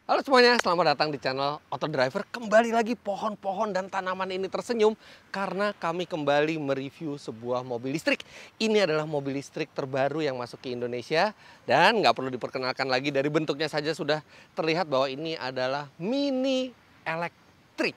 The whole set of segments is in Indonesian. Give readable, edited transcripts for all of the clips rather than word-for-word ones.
Halo semuanya, selamat datang di channel Auto Driver. Kembali lagi pohon-pohon dan tanaman ini tersenyum karena kami kembali mereview sebuah mobil listrik. Ini adalah mobil listrik terbaru yang masuk ke Indonesia dan nggak perlu diperkenalkan lagi, dari bentuknya saja sudah terlihat bahwa ini adalah mini elektrik.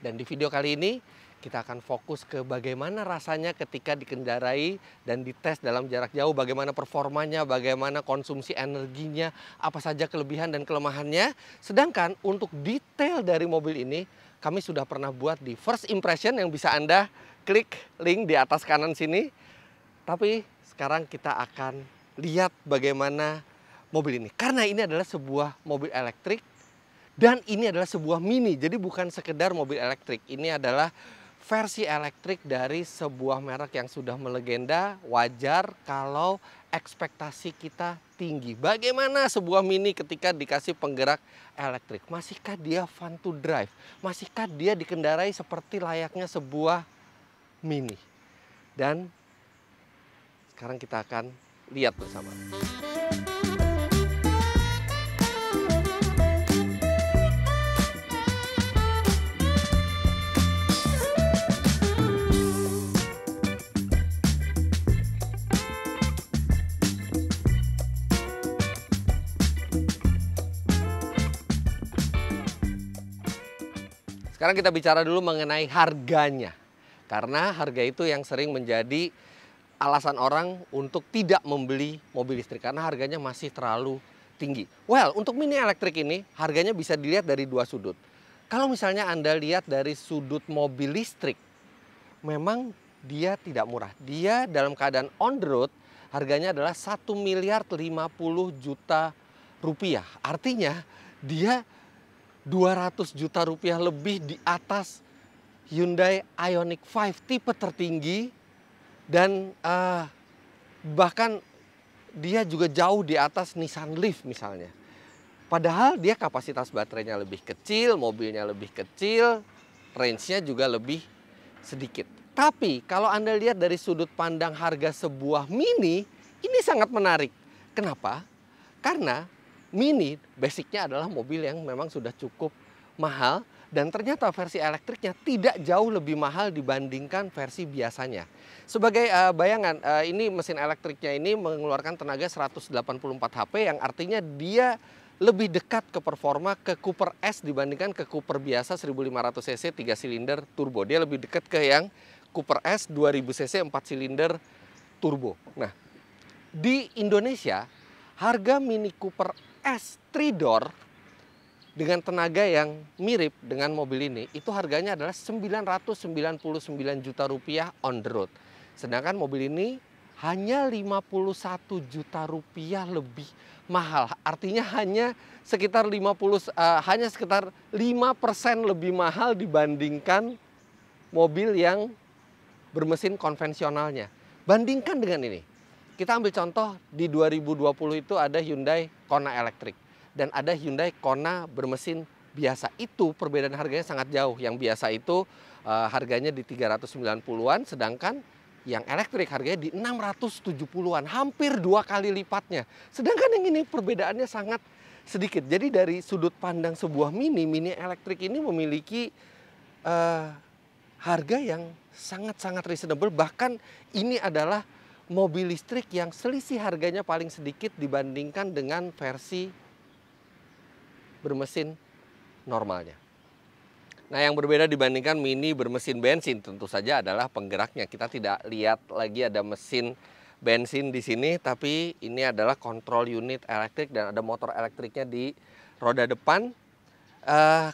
Dan di video kali ini kita akan fokus ke bagaimana rasanya ketika dikendarai dan dites dalam jarak jauh, bagaimana performanya, bagaimana konsumsi energinya, apa saja kelebihan dan kelemahannya. Sedangkan untuk detail dari mobil ini, kami sudah pernah buat di First Impression yang bisa Anda klik link di atas kanan sini. Tapi sekarang kita akan lihat bagaimana mobil ini. Karena ini adalah sebuah mobil elektrik dan ini adalah sebuah mini. Jadi bukan sekedar mobil elektrik, ini adalah versi elektrik dari sebuah merek yang sudah melegenda. Wajar kalau ekspektasi kita tinggi. Bagaimana sebuah mini ketika dikasih penggerak elektrik? Masihkah dia fun to drive? Masihkah dia dikendarai seperti layaknya sebuah mini? Dan sekarang kita akan lihat bersama. Sekarang kita bicara dulu mengenai harganya. Karena harga itu yang sering menjadi alasan orang untuk tidak membeli mobil listrik. Karena harganya masih terlalu tinggi. Well, untuk mini elektrik ini harganya bisa dilihat dari dua sudut. Kalau misalnya Anda lihat dari sudut mobil listrik, memang dia tidak murah. Dia dalam keadaan on the road, harganya adalah 1.050.000.000 rupiah. Artinya dia 200 juta rupiah lebih di atas Hyundai Ioniq 5 tipe tertinggi, dan bahkan dia juga jauh di atas Nissan Leaf misalnya. Padahal dia kapasitas baterainya lebih kecil, mobilnya lebih kecil, range-nya juga lebih sedikit. Tapi kalau Anda lihat dari sudut pandang harga sebuah mini, ini sangat menarik. Kenapa? Karena mini basicnya adalah mobil yang memang sudah cukup mahal dan ternyata versi elektriknya tidak jauh lebih mahal dibandingkan versi biasanya. Sebagai bayangan, ini mesin elektriknya ini mengeluarkan tenaga 184 HP yang artinya dia lebih dekat ke performa ke Cooper S dibandingkan ke Cooper biasa 1500 cc 3 silinder turbo. Dia lebih dekat ke yang Cooper S 2000 cc 4 silinder turbo. Nah, di Indonesia harga Mini Cooper S 3-door dengan tenaga yang mirip dengan mobil ini, itu harganya adalah 999 juta rupiah on the road. Sedangkan mobil ini hanya 51 juta rupiah lebih mahal. Artinya hanya sekitar 5% lebih mahal dibandingkan mobil yang bermesin konvensionalnya. Bandingkan dengan ini. Kita ambil contoh di 2020 itu ada Hyundai Kona elektrik dan ada Hyundai Kona bermesin biasa. Itu perbedaan harganya sangat jauh. Yang biasa itu harganya di 390-an, sedangkan yang elektrik harganya di 670-an, hampir 2 kali lipatnya. Sedangkan yang ini perbedaannya sangat sedikit. Jadi dari sudut pandang sebuah mini elektrik ini memiliki harga yang sangat-sangat reasonable. Bahkan ini adalah mobil listrik yang selisih harganya paling sedikit dibandingkan dengan versi bermesin normalnya. Nah, yang berbeda dibandingkan mini bermesin bensin tentu saja adalah penggeraknya. Kita tidak lihat lagi ada mesin bensin di sini, tapi ini adalah kontrol unit elektrik dan ada motor elektriknya di roda depan.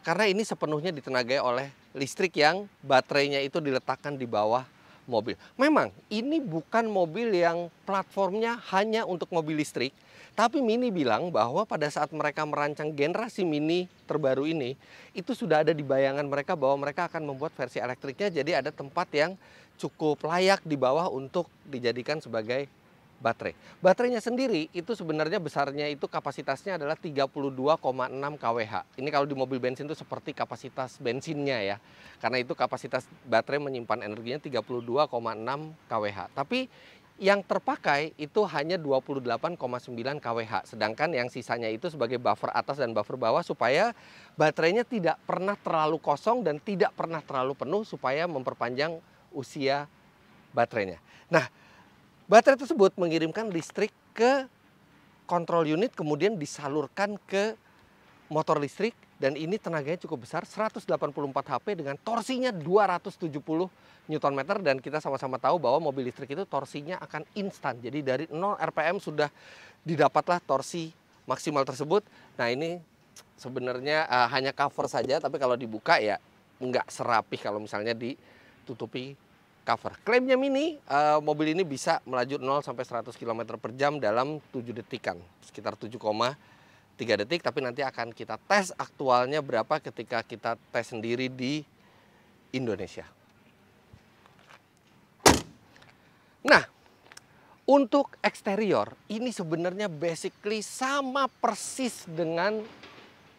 Karena ini sepenuhnya ditenagai oleh listrik yang baterainya itu diletakkan di bawah mobil. Memang ini bukan mobil yang platformnya hanya untuk mobil listrik, tapi Mini bilang bahwa pada saat mereka merancang generasi Mini terbaru ini, itu sudah ada di bayangan mereka bahwa mereka akan membuat versi elektriknya, jadi ada tempat yang cukup layak di bawah untuk dijadikan sebagai baterai. Baterainya sendiri itu sebenarnya besarnya itu kapasitasnya adalah 32,6 kWh. Ini kalau di mobil bensin itu seperti kapasitas bensinnya ya. Karena itu kapasitas baterai menyimpan energinya 32,6 kWh. Tapi yang terpakai itu hanya 28,9 kWh. Sedangkan yang sisanya itu sebagai buffer atas dan buffer bawah supaya baterainya tidak pernah terlalu kosong dan tidak pernah terlalu penuh supaya memperpanjang usia baterainya. Nah, baterai tersebut mengirimkan listrik ke kontrol unit kemudian disalurkan ke motor listrik dan ini tenaganya cukup besar 184 HP dengan torsinya 270 Nm dan kita sama-sama tahu bahwa mobil listrik itu torsinya akan instan. Jadi dari 0 RPM sudah didapatlah torsi maksimal tersebut. Nah, ini sebenarnya hanya cover saja tapi kalau dibuka ya nggak serapih kalau misalnya ditutupi cover. Klaimnya Mini, mobil ini bisa melaju 0 sampai 100 km per jam dalam 7 detikan, sekitar 7,3 detik, tapi nanti akan kita tes aktualnya berapa ketika kita tes sendiri di Indonesia. Nah, untuk eksterior ini sebenarnya basically sama persis dengan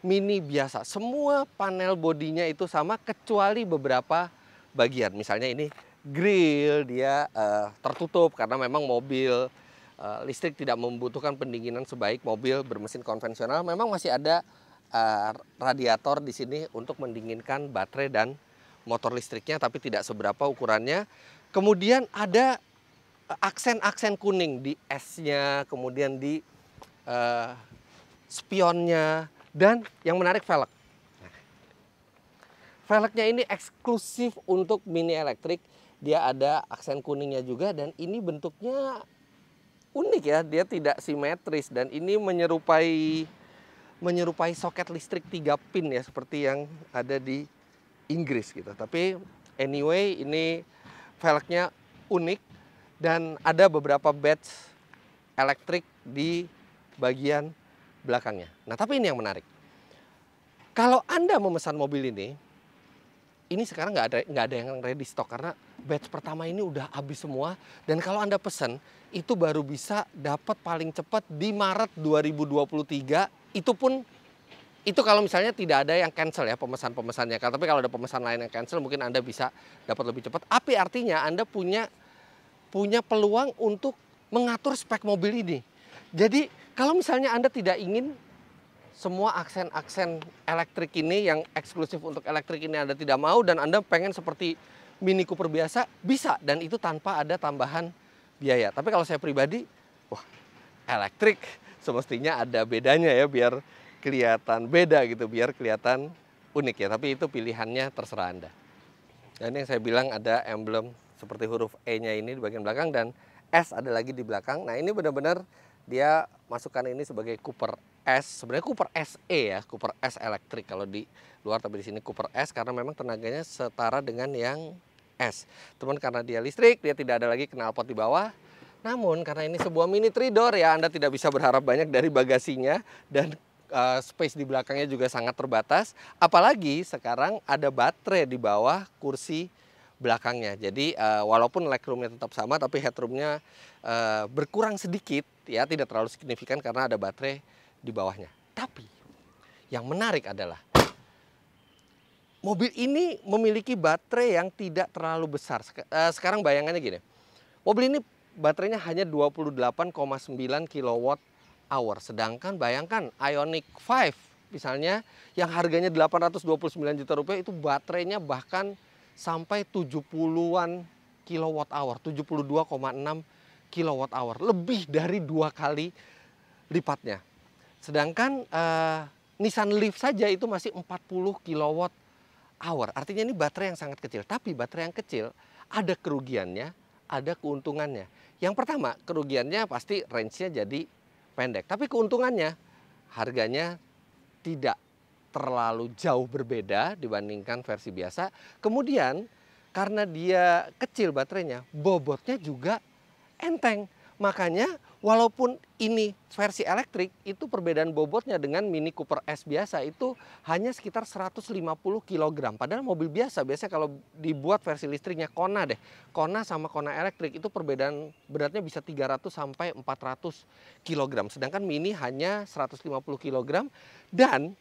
Mini biasa. Semua panel bodinya itu sama kecuali beberapa bagian. Misalnya ini grill dia tertutup karena memang mobil listrik tidak membutuhkan pendinginan sebaik mobil bermesin konvensional. Memang masih ada radiator di sini untuk mendinginkan baterai dan motor listriknya, tapi tidak seberapa ukurannya. Kemudian ada aksen-aksen kuning di S-nya, kemudian di spionnya, dan yang menarik velg. Velgnya ini eksklusif untuk Mini elektrik. Dia ada aksen kuningnya juga dan ini bentuknya unik ya, dia tidak simetris dan ini menyerupai soket listrik 3 pin ya seperti yang ada di Inggris gitu. Tapi anyway ini velgnya unik dan ada beberapa badge elektrik di bagian belakangnya. Nah, tapi ini yang menarik. Kalau Anda memesan mobil ini sekarang nggak ada yang ready stock karena batch pertama ini udah habis semua dan kalau Anda pesan itu baru bisa dapat paling cepat di Maret 2023. Itu kalau misalnya tidak ada yang cancel ya pemesannya. Tapi kalau ada pemesan lain yang cancel mungkin Anda bisa dapat lebih cepat. Tapi artinya Anda punya peluang untuk mengatur spek mobil ini. Jadi kalau misalnya Anda tidak ingin semua aksen-aksen elektrik ini yang eksklusif untuk elektrik ini Anda tidak mau dan Anda pengen seperti Mini Cooper biasa, bisa dan itu tanpa ada tambahan biaya. Tapi kalau saya pribadi, wah elektrik semestinya ada bedanya ya biar kelihatan beda gitu, biar kelihatan unik ya. Tapi itu pilihannya terserah Anda. Dan yang saya bilang ada emblem seperti huruf E-nya ini di bagian belakang dan S ada lagi di belakang. Nah ini benar-benar dia masukkan ini sebagai Cooper S. Sebenarnya Cooper SE ya, Cooper S elektrik kalau di luar, tapi di sini Cooper S karena memang tenaganya setara dengan yang S. Teman karena dia listrik, dia tidak ada lagi knalpot di bawah. Namun karena ini sebuah Mini 3-door ya, Anda tidak bisa berharap banyak dari bagasinya dan space di belakangnya juga sangat terbatas. Apalagi sekarang ada baterai di bawah kursi belakangnya. Jadi walaupun legroomnya tetap sama, tapi headroomnya berkurang sedikit ya, tidak terlalu signifikan karena ada baterai di bawahnya. Tapi yang menarik adalah mobil ini memiliki baterai yang tidak terlalu besar. Sekarang bayangannya gini, mobil ini baterainya hanya 28,9 kWh. Sedangkan bayangkan Ioniq 5 misalnya yang harganya 829 juta rupiah itu baterainya bahkan sampai 70-an kWh, 72,6 kWh, lebih dari 2 kali lipatnya. Sedangkan Nissan Leaf saja itu masih 40 kWh. Artinya ini baterai yang sangat kecil. Tapi baterai yang kecil ada kerugiannya, ada keuntungannya. Yang pertama, kerugiannya pasti range-nya jadi pendek. Tapi keuntungannya, harganya tidak terlalu jauh berbeda dibandingkan versi biasa. Kemudian, karena dia kecil baterainya, bobotnya juga enteng. Makanya walaupun ini versi elektrik, itu perbedaan bobotnya dengan Mini Cooper S biasa itu hanya sekitar 150 kg. Padahal mobil biasa, biasanya kalau dibuat versi listriknya Kona sama Kona elektrik itu perbedaan beratnya bisa 300 sampai 400 kg. Sedangkan Mini hanya 150 kg dan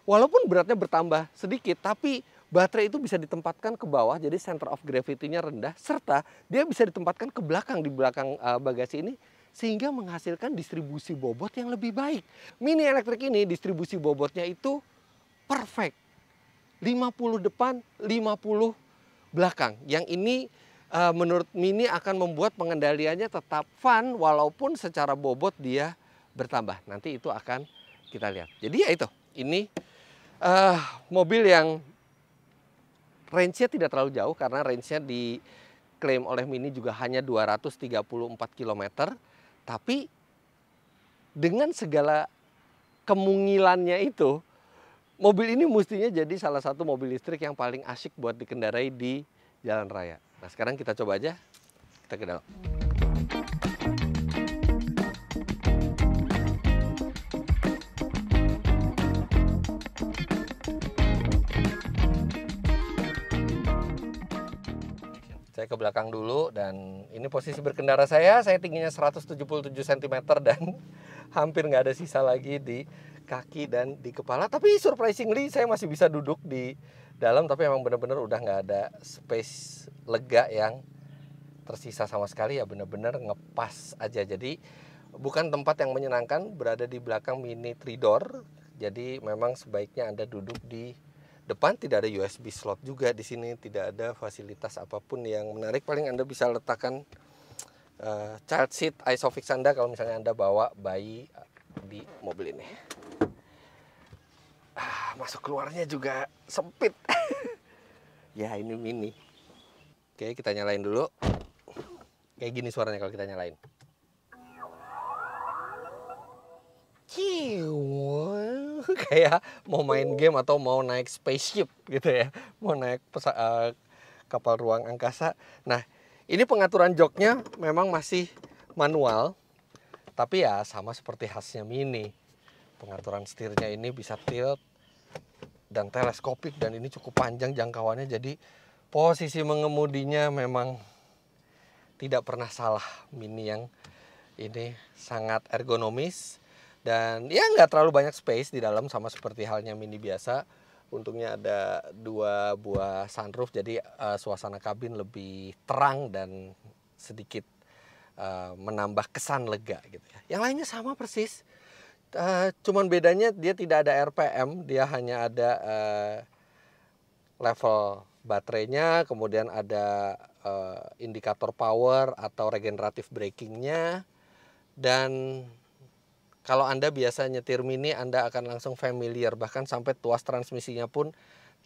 walaupun beratnya bertambah sedikit, tapi baterai itu bisa ditempatkan ke bawah, jadi center of gravity-nya rendah, serta dia bisa ditempatkan ke belakang, di belakang bagasi ini, sehingga menghasilkan distribusi bobot yang lebih baik. Mini elektrik ini distribusi bobotnya itu perfect. 50 depan, 50 belakang. Yang ini menurut Mini akan membuat pengendaliannya tetap fun, walaupun secara bobot dia bertambah. Nanti itu akan kita lihat. Jadi ya itu, ini mobil yang range-nya tidak terlalu jauh, karena range-nya diklaim oleh Mini juga hanya 234 km. Tapi dengan segala kemungilannya itu, mobil ini mestinya jadi salah satu mobil listrik yang paling asyik buat dikendarai di jalan raya. Nah, sekarang kita coba aja, kita ke dalam. Saya ke belakang dulu, dan ini posisi berkendara saya tingginya 177 cm dan hampir nggak ada sisa lagi di kaki dan di kepala. Tapi surprisingly saya masih bisa duduk di dalam, tapi emang bener-bener udah nggak ada space lega yang tersisa sama sekali, ya bener-bener ngepas aja. Jadi bukan tempat yang menyenangkan berada di belakang Mini 3-door. Jadi memang sebaiknya Anda duduk di depan. Tidak ada USB slot juga di sini, tidak ada fasilitas apapun yang menarik. Paling Anda bisa letakkan child seat Isofix Anda kalau misalnya Anda bawa bayi di mobil ini. Masuk keluarnya juga sempit. Ya, ini Mini. Oke, kita nyalain dulu. Kayak gini suaranya kalau kita nyalain. Kayak mau main game atau mau naik spaceship gitu ya, mau naik kapal ruang angkasa. Nah, ini pengaturan joknya memang masih manual, tapi ya sama seperti khasnya Mini. Pengaturan setirnya ini bisa tilt dan teleskopik, dan ini cukup panjang jangkauannya, jadi posisi mengemudinya memang tidak pernah salah. Mini yang ini sangat ergonomis. Dan ya nggak terlalu banyak space di dalam, sama seperti halnya Mini biasa. Untungnya ada 2 buah sunroof, jadi suasana kabin lebih terang dan sedikit menambah kesan lega gitu ya. Yang lainnya sama persis, cuman bedanya dia tidak ada RPM, dia hanya ada level baterainya, kemudian ada indikator power atau regenerative brakingnya. Dan kalau Anda biasa nyetir Mini, Anda akan langsung familiar, bahkan sampai tuas transmisinya pun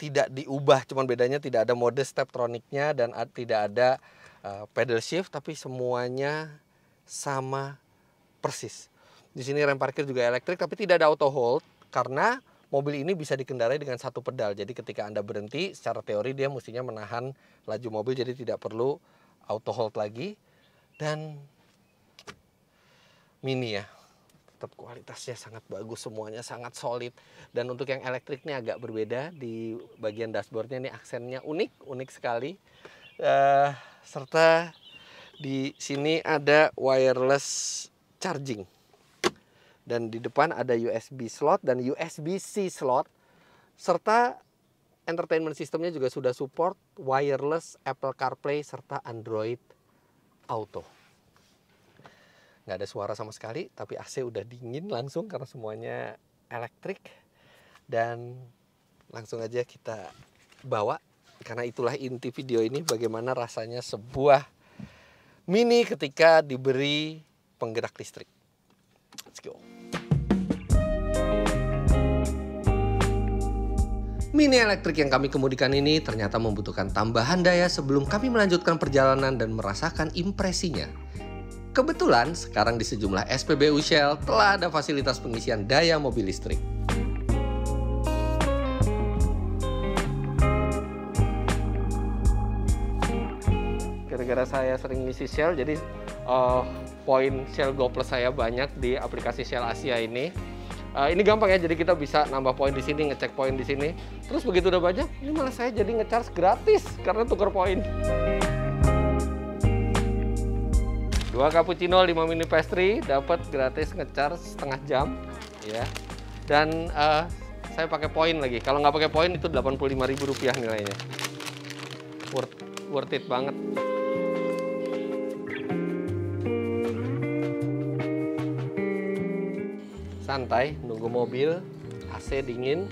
tidak diubah. Cuman bedanya tidak ada mode steptroniknya dan tidak ada pedal shift, tapi semuanya sama persis. Di sini rem parkir juga elektrik, tapi tidak ada auto hold karena mobil ini bisa dikendarai dengan satu pedal. Jadi ketika Anda berhenti, secara teori dia mestinya menahan laju mobil, jadi tidak perlu auto hold lagi. Dan Mini ya, tetap kualitasnya sangat bagus, semuanya sangat solid. Dan untuk yang elektrik ini agak berbeda, di bagian dashboardnya ini aksennya unik sekali. Serta di sini ada wireless charging. Dan di depan ada USB slot dan USB-C slot. Serta entertainment systemnya juga sudah support wireless Apple CarPlay serta Android Auto. Nggak ada suara sama sekali, tapi AC udah dingin langsung karena semuanya elektrik. Dan langsung aja kita bawa, karena itulah inti video ini, bagaimana rasanya sebuah Mini ketika diberi penggerak listrik. Let's go. Mini elektrik yang kami kemudikan ini ternyata membutuhkan tambahan daya sebelum kami melanjutkan perjalanan dan merasakan impresinya. Kebetulan sekarang di sejumlah SPBU Shell telah ada fasilitas pengisian daya mobil listrik. Gara-gara saya sering ngisi Shell, jadi poin Shell Go Plus saya banyak di aplikasi Shell Asia ini. Ini gampang ya, jadi kita bisa nambah poin di sini, ngecek poin di sini. Terus begitu udah banyak, ini malah saya jadi ngecharge gratis karena tukar poin. 2 cappuccino, 5 mini pastry, dapat gratis ngecharge setengah jam, ya. Dan Saya pakai poin lagi. Kalau nggak pakai poin itu Rp85.000 nilainya. Worth it banget. Santai, nunggu mobil, AC dingin.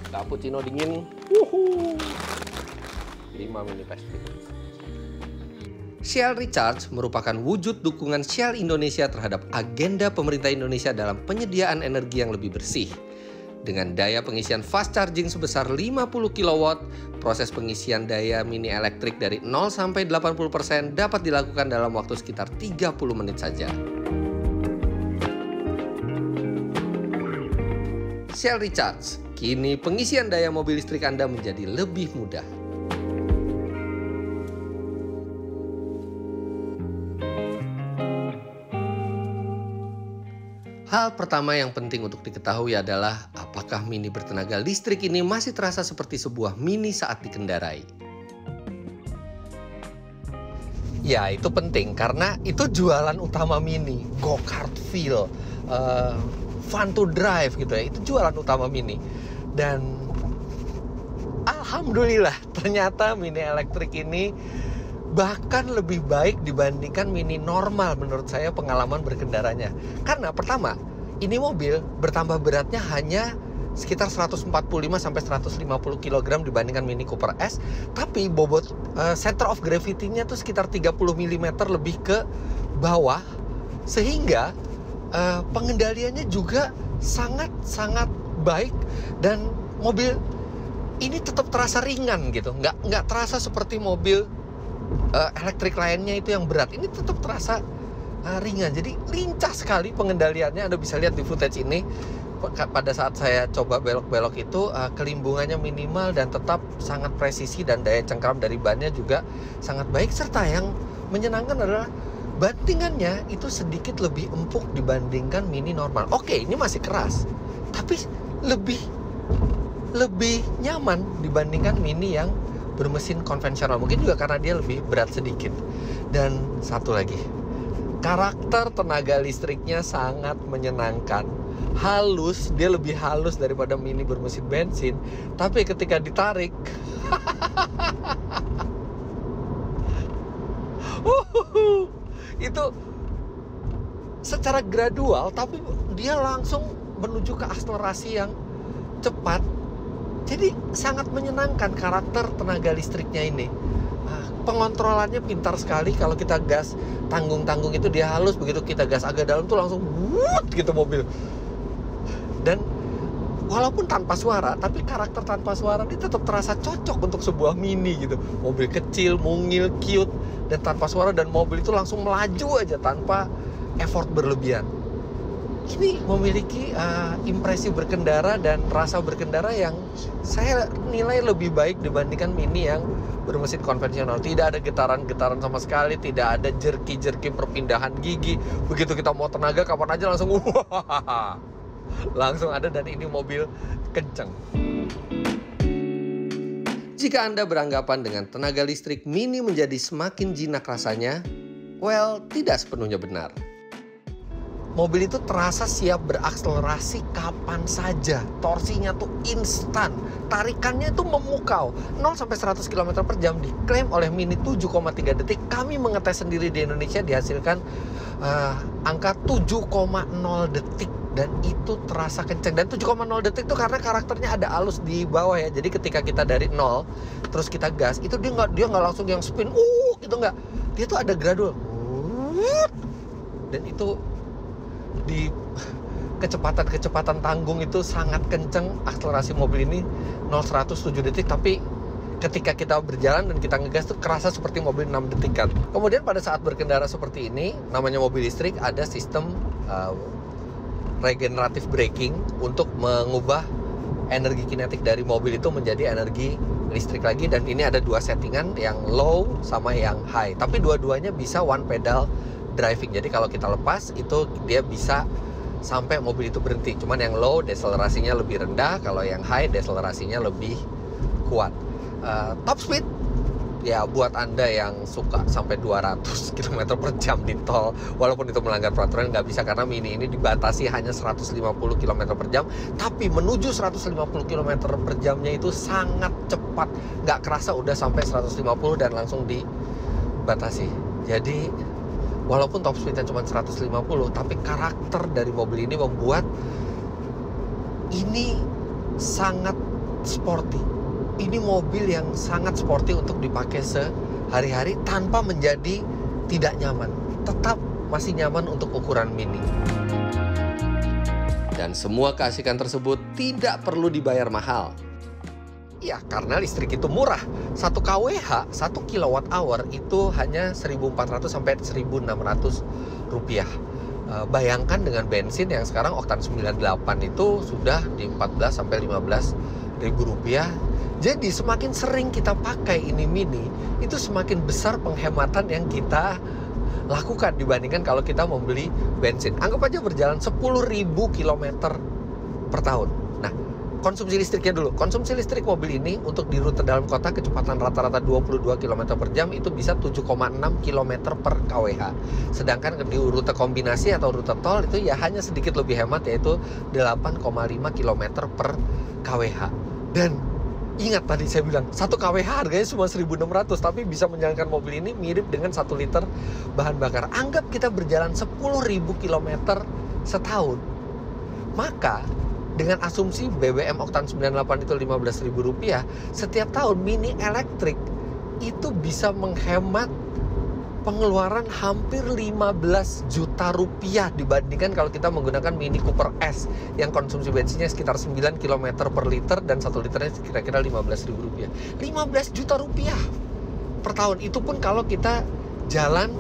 Cappuccino dingin. 5 mini pastry. Shell Recharge merupakan wujud dukungan Shell Indonesia terhadap agenda pemerintah Indonesia dalam penyediaan energi yang lebih bersih. Dengan daya pengisian fast charging sebesar 50 kW, proses pengisian daya mini elektrik dari 0 sampai 80% dapat dilakukan dalam waktu sekitar 30 menit saja. Shell Recharge, kini pengisian daya mobil listrik Anda menjadi lebih mudah. Hal pertama yang penting untuk diketahui adalah apakah mini bertenaga listrik ini masih terasa seperti sebuah mini saat dikendarai. Ya, itu penting karena itu jualan utama mini, go-kart feel, fun to drive gitu ya, itu jualan utama mini. Dan alhamdulillah ternyata mini elektrik ini bahkan lebih baik dibandingkan mini normal menurut saya pengalaman berkendaranya. Karena pertama, ini mobil bertambah beratnya hanya sekitar 145 sampai 150 kg dibandingkan Mini Cooper S, tapi bobot center of gravity-nya tuh sekitar 30 mm lebih ke bawah, sehingga pengendaliannya juga sangat baik dan mobil ini tetap terasa ringan gitu, nggak terasa seperti mobil elektrik lainnya itu yang berat. Ini tetap terasa ringan, jadi lincah sekali pengendaliannya. Anda bisa lihat di footage ini pada saat saya coba belok-belok itu kelimbungannya minimal dan tetap sangat presisi, dan daya cengkram dari bannya juga sangat baik. Serta yang menyenangkan adalah bantingannya itu sedikit lebih empuk dibandingkan mini normal. Oke, ini masih keras, tapi lebih nyaman dibandingkan mini yang bermesin konvensional. Mungkin juga karena dia lebih berat sedikit. Dan satu lagi, karakter tenaga listriknya sangat menyenangkan. Halus, dia lebih halus daripada mini bermesin bensin. Tapi ketika ditarik itu secara gradual, tapi dia langsung menuju ke akselerasi yang cepat. Jadi sangat menyenangkan karakter tenaga listriknya ini. Pengontrolannya pintar sekali. Kalau kita gas tanggung-tanggung itu dia halus, begitu kita gas agak dalam tuh langsung wuut gitu mobil. Dan walaupun tanpa suara, tapi karakter tanpa suara ini tetap terasa cocok untuk sebuah mini gitu. Mobil kecil, mungil, cute, dan tanpa suara, dan mobil itu langsung melaju aja tanpa effort berlebihan. Ini memiliki impresi berkendara dan rasa berkendara yang saya nilai lebih baik dibandingkan mini yang bermesin konvensional. Tidak ada getaran-getaran sama sekali, tidak ada jerky-jerky perpindahan gigi. Begitu kita mau tenaga kapan aja langsung langsung ada, dan ini mobil kenceng. Jika Anda beranggapan dengan tenaga listrik mini menjadi semakin jinak rasanya, well, tidak sepenuhnya benar. Mobil itu terasa siap berakselerasi kapan saja. Torsinya tuh instan. Tarikannya itu memukau. 0 sampai 100 km per jam diklaim oleh Mini 7,3 detik. Kami mengetes sendiri di Indonesia dihasilkan angka 7,0 detik. Dan itu terasa kenceng. Dan 7,0 detik itu karena karakternya ada alus di bawah ya. Jadi ketika kita dari 0 terus kita gas, itu dia nggak langsung yang spin gitu nggak. Dia tuh ada gradual. Dan itu di kecepatan tanggung itu sangat kenceng akselerasi mobil ini, 0-100 7 detik, tapi ketika kita berjalan dan kita ngegas tuh kerasa seperti mobil 6 detikan. Kemudian pada saat berkendara seperti ini, namanya mobil listrik, ada sistem regenerative braking untuk mengubah energi kinetik dari mobil itu menjadi energi listrik lagi. Dan ini ada dua settingan, yang low sama yang high, tapi dua-duanya bisa one pedal driving. Jadi kalau kita lepas itu dia bisa sampai mobil itu berhenti. Cuman yang low deselerasinya lebih rendah, kalau yang high deselerasinya lebih kuat. Top speed ya buat Anda yang suka sampai 200 km per jam di tol, walaupun itu melanggar peraturan, nggak bisa karena Mini ini dibatasi hanya 150 km per jam. Tapi menuju 150 km per jamnya itu sangat cepat, nggak kerasa udah sampai 150 dan langsung dibatasi. Jadi walaupun top speednya cuma 150, tapi karakter dari mobil ini membuat ini sangat sporty. Ini mobil yang sangat sporty untuk dipakai sehari-hari tanpa menjadi tidak nyaman. Tetap masih nyaman untuk ukuran Mini. Dan semua keasikan tersebut tidak perlu dibayar mahal. Ya, karena listrik itu murah. 1 kWh, 1 kWh itu hanya 1.400 sampai 1.600 rupiah. Bayangkan dengan bensin yang sekarang oktan 98 itu sudah di 14 sampai 15 ribu rupiah. Jadi semakin sering kita pakai ini Mini, itu semakin besar penghematan yang kita lakukan dibandingkan kalau kita membeli bensin. Anggap aja berjalan 10.000 km per tahun. Nah, konsumsi listriknya dulu. Konsumsi listrik mobil ini untuk di rute dalam kota kecepatan rata-rata 22 km per jam itu bisa 7,6 km per kWh. Sedangkan di rute kombinasi atau rute tol itu ya hanya sedikit lebih hemat, yaitu 8,5 km per kWh. Dan ingat tadi saya bilang 1 kWh harganya cuma 1.600, tapi bisa menjalankan mobil ini mirip dengan 1 liter bahan bakar. Anggap kita berjalan 10.000 km setahun. Maka dengan asumsi BBM oktan 98 itu 15.000 rupiah, setiap tahun Mini elektrik itu bisa menghemat pengeluaran hampir 15 juta rupiah dibandingkan kalau kita menggunakan Mini Cooper S yang konsumsi bensinnya sekitar 9 km per liter dan 1 liternya kira-kira 15.000 rupiah. 15 juta rupiah per tahun. Itu pun kalau kita jalan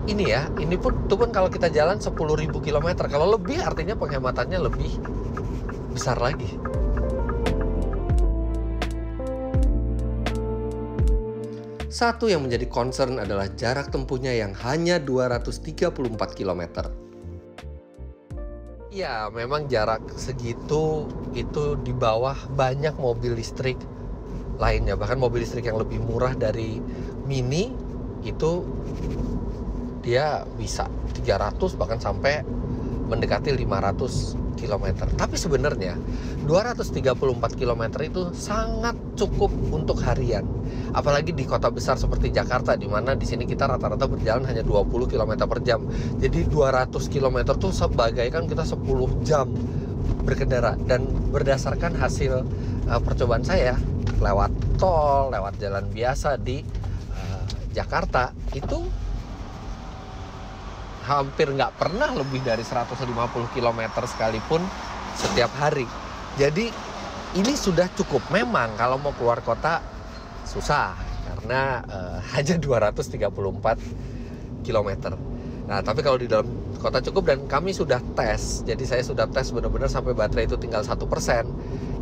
ini ya, itu pun kalau kita jalan 10.000 km. Kalau lebih artinya penghematannya lebih besar lagi. Satu yang menjadi concern adalah jarak tempuhnya yang hanya 234 km. Ya, memang jarak segitu itu di bawah banyak mobil listrik lainnya. Bahkan mobil listrik yang lebih murah dari Mini itu dia bisa 300 bahkan sampai mendekati 500 km. Tapi sebenarnya 234 km itu sangat cukup untuk harian. Apalagi di kota besar seperti Jakarta, di mana di sini kita rata-rata berjalan hanya 20 km per jam. Jadi 200 km tuh sebagaikan kita 10 jam berkendara. Dan berdasarkan hasil percobaan saya lewat tol, lewat jalan biasa di Jakarta, itu hampir nggak pernah lebih dari 150 km sekalipun setiap hari. Jadi ini sudah cukup. Memang kalau mau keluar kota susah karena hanya 234 km. Nah, tapi kalau di dalam kota cukup, dan kami sudah tes. Jadi saya sudah tes benar-benar sampai baterai itu tinggal 1%.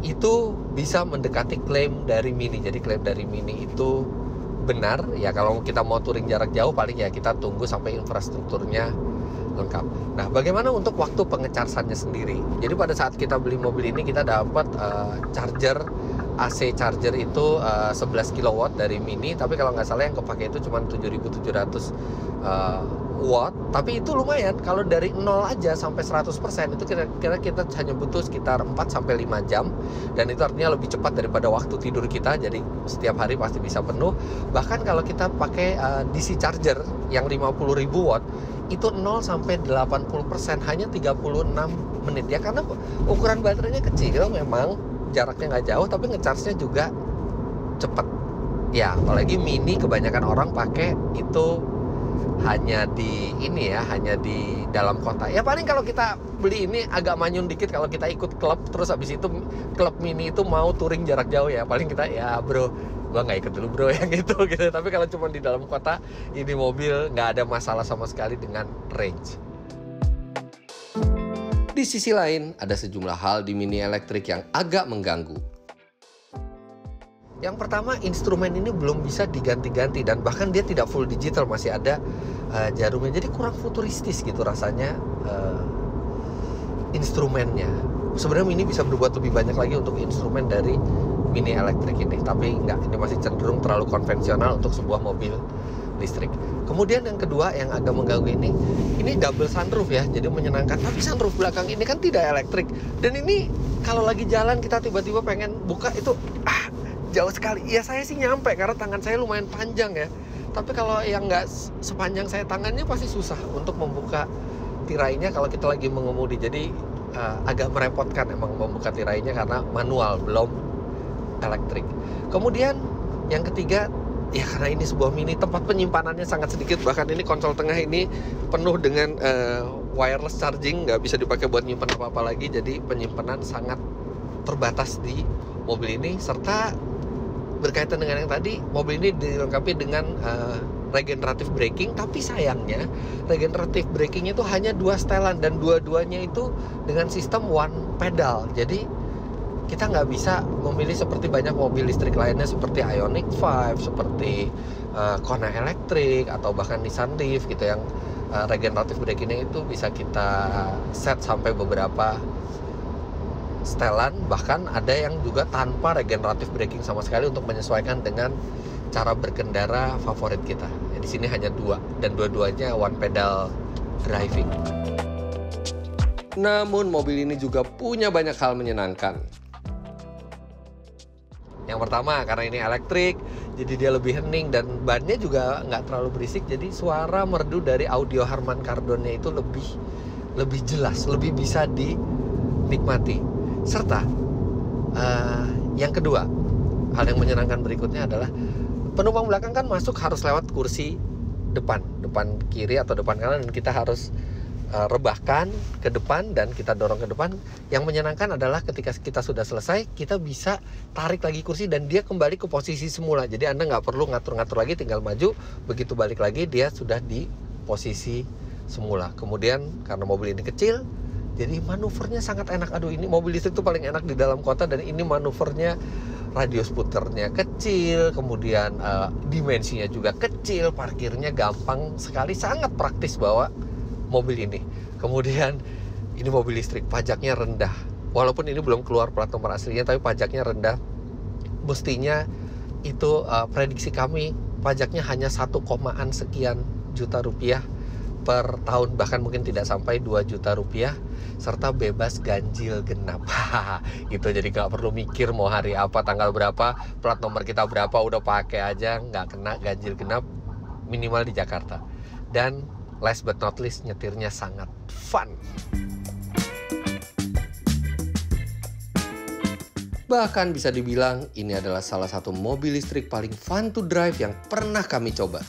Itu bisa mendekati klaim dari Mini. Jadi klaim dari Mini itu benar. Ya kalau kita mau touring jarak jauh paling ya kita tunggu sampai infrastrukturnya lengkap. Nah, bagaimana untuk waktu pengecasannya sendiri? Jadi pada saat kita beli mobil ini kita dapat charger AC charger itu 11 kW dari Mini, tapi kalau nggak salah yang kepake itu cuma 7.700 watt. Tapi itu lumayan, kalau dari 0 aja sampai 100% itu kira-kira kita hanya butuh sekitar 4-5 jam. Dan itu artinya lebih cepat daripada waktu tidur kita, jadi setiap hari pasti bisa penuh. Bahkan kalau kita pakai DC charger yang 50.000 watt, itu 0 sampai 80% hanya 36 menit ya, karena ukuran baterainya kecil memang, jaraknya nggak jauh, tapi ngecharge-nya juga cepat. Ya, apalagi Mini kebanyakan orang pakai itu hanya di ini ya, hanya di dalam kota. Ya paling kalau kita beli ini agak manyun dikit kalau kita ikut klub, terus habis itu klub Mini itu mau touring jarak jauh ya, paling kita ya bro, gua nggak ikut dulu bro yang gitu. Tapi kalau cuma di dalam kota, ini mobil nggak ada masalah sama sekali dengan range. Di sisi lain, ada sejumlah hal di Mini elektrik yang agak mengganggu. Yang pertama, instrumen ini belum bisa diganti-ganti, dan bahkan dia tidak full digital, masih ada jarumnya. Jadi kurang futuristis gitu rasanya instrumennya. Sebenarnya Mini bisa berbuat lebih banyak lagi untuk instrumen dari mini elektrik ini. Tapi enggak, ini masih cenderung terlalu konvensional untuk sebuah mobil listrik. Kemudian yang kedua yang agak mengganggu ini double sunroof ya, jadi menyenangkan. Tapi sunroof belakang ini kan tidak elektrik. Dan ini kalau lagi jalan kita tiba-tiba pengen buka itu, jauh sekali. Ya saya sih nyampe karena tangan saya lumayan panjang ya. Tapi kalau yang nggak sepanjang saya tangannya pasti susah untuk membuka tirainya kalau kita lagi mengemudi. Jadi agak merepotkan emang membuka tirainya karena manual, belum elektrik. Kemudian yang ketiga, ya karena ini sebuah mini, tempat penyimpanannya sangat sedikit. Bahkan ini konsol tengah ini penuh dengan wireless charging, nggak bisa dipakai buat nyimpan apa-apa lagi. Jadi penyimpanan sangat terbatas di mobil ini. Serta berkaitan dengan yang tadi, mobil ini dilengkapi dengan regenerative braking. Tapi sayangnya regenerative brakingnya itu hanya 2 setelan, dan dua-duanya itu dengan sistem one pedal. Jadi kita nggak bisa memilih seperti banyak mobil listrik lainnya seperti Ioniq 5, seperti Kona Electric, atau bahkan Nissan Leaf gitu, yang regenerative brakingnya itu bisa kita set sampai beberapa setelan. Bahkan ada yang juga tanpa regenerative braking sama sekali untuk menyesuaikan dengan cara berkendara favorit kita. Ya, di sini hanya 2, dan dua-duanya one pedal driving. Namun mobil ini juga punya banyak hal menyenangkan. Yang pertama, karena ini elektrik, jadi dia lebih hening, dan bannya juga nggak terlalu berisik. Jadi suara merdu dari audio Harman Kardonnya itu lebih jelas, lebih bisa dinikmati. Serta yang kedua, hal yang menyenangkan berikutnya adalah penumpang belakang kan masuk harus lewat kursi depan kiri atau depan kanan, dan kita harus rebahkan ke depan dan kita dorong ke depan. Yang menyenangkan adalah ketika kita sudah selesai, kita bisa tarik lagi kursi dan dia kembali ke posisi semula. Jadi Anda nggak perlu ngatur-ngatur lagi, tinggal maju, begitu balik lagi dia sudah di posisi semula. Kemudian karena mobil ini kecil, jadi manuvernya sangat enak. Aduh, ini mobil listrik itu paling enak di dalam kota, dan ini manuvernya, radius puternya kecil, kemudian dimensinya juga kecil, parkirnya gampang sekali, sangat praktis bawa mobil ini. Kemudian ini mobil listrik, pajaknya rendah. Walaupun ini belum keluar plat nomor aslinya, tapi pajaknya rendah. Mestinya itu prediksi kami pajaknya hanya 1, sekian juta rupiah per tahun, bahkan mungkin tidak sampai 2 juta rupiah, serta bebas ganjil genap. Itu jadi nggak perlu mikir mau hari apa, tanggal berapa, plat nomor kita berapa, udah pakai aja, nggak kena ganjil genap minimal di Jakarta. Dan last but not least, nyetirnya sangat fun. Bahkan bisa dibilang ini adalah salah satu mobil listrik paling fun to drive yang pernah kami coba.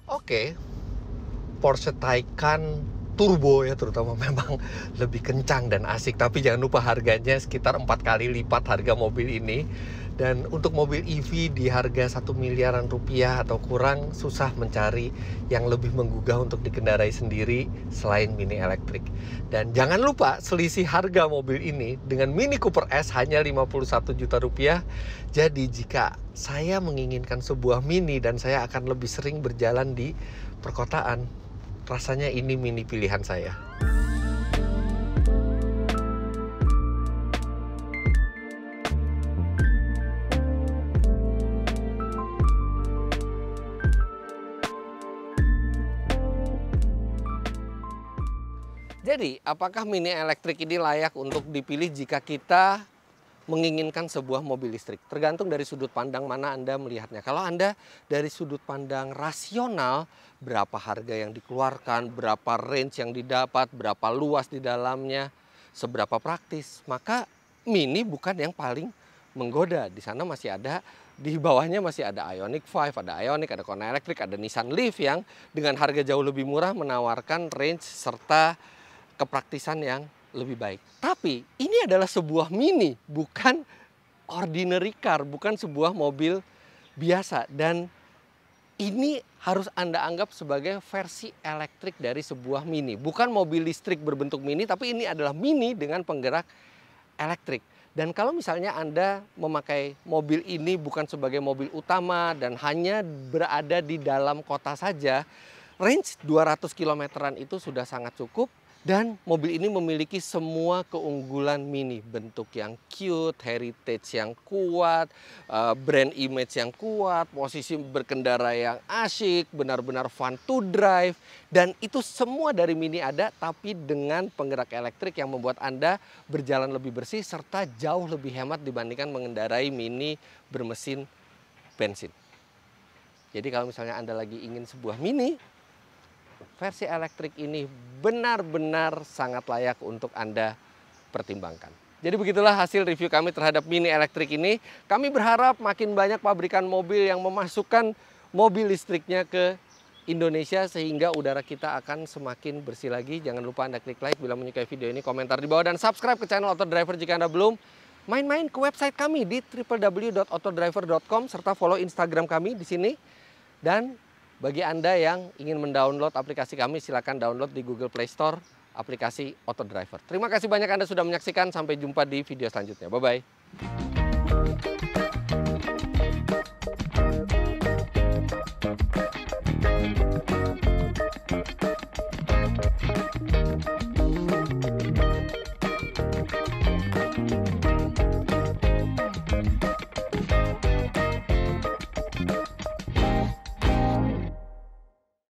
Oke, Porsche Taycan Turbo ya terutama memang lebih kencang dan asik. Tapi jangan lupa harganya sekitar 4 kali lipat harga mobil ini. Dan untuk mobil EV di harga 1 miliaran rupiah atau kurang, susah mencari yang lebih menggugah untuk dikendarai sendiri selain Mini elektrik. Dan jangan lupa selisih harga mobil ini dengan Mini Cooper S hanya 51 juta rupiah. Jadi jika saya menginginkan sebuah Mini dan saya akan lebih sering berjalan di perkotaan, rasanya ini Mini pilihan saya. Jadi, apakah Mini elektrik ini layak untuk dipilih jika kita menginginkan sebuah mobil listrik? Tergantung dari sudut pandang mana Anda melihatnya. Kalau Anda dari sudut pandang rasional, berapa harga yang dikeluarkan, berapa range yang didapat, berapa luas di dalamnya, seberapa praktis, maka Mini bukan yang paling menggoda. Di sana masih ada, di bawahnya masih ada Ioniq 5, ada Ioniq, ada Kona Electric, ada Nissan Leaf yang dengan harga jauh lebih murah menawarkan range serta kepraktisan yang lebih baik. Tapi ini adalah sebuah Mini, bukan ordinary car, bukan sebuah mobil biasa. Dan ini harus Anda anggap sebagai versi elektrik dari sebuah Mini. Bukan mobil listrik berbentuk Mini, tapi ini adalah Mini dengan penggerak elektrik. Dan kalau misalnya Anda memakai mobil ini bukan sebagai mobil utama dan hanya berada di dalam kota saja, range 200 kilometeran itu sudah sangat cukup. Dan mobil ini memiliki semua keunggulan Mini. Bentuk yang cute, heritage yang kuat, brand image yang kuat, posisi berkendara yang asyik, benar-benar fun to drive. Dan itu semua dari Mini ada, tapi dengan penggerak elektrik yang membuat Anda berjalan lebih bersih serta jauh lebih hemat dibandingkan mengendarai Mini bermesin bensin. Jadi kalau misalnya Anda lagi ingin sebuah Mini, versi elektrik ini benar-benar sangat layak untuk Anda pertimbangkan. Jadi begitulah hasil review kami terhadap Mini elektrik ini. Kami berharap makin banyak pabrikan mobil yang memasukkan mobil listriknya ke Indonesia sehingga udara kita akan semakin bersih lagi. Jangan lupa Anda klik like bila menyukai video ini, komentar di bawah, dan subscribe ke channel Autodriver jika Anda belum. Main-main ke website kami di www.autodriver.com serta follow Instagram kami di sini. Dan bagi Anda yang ingin mendownload aplikasi kami, silakan download di Google Play Store aplikasi Autodriver. Terima kasih banyak Anda sudah menyaksikan. Sampai jumpa di video selanjutnya. Bye-bye.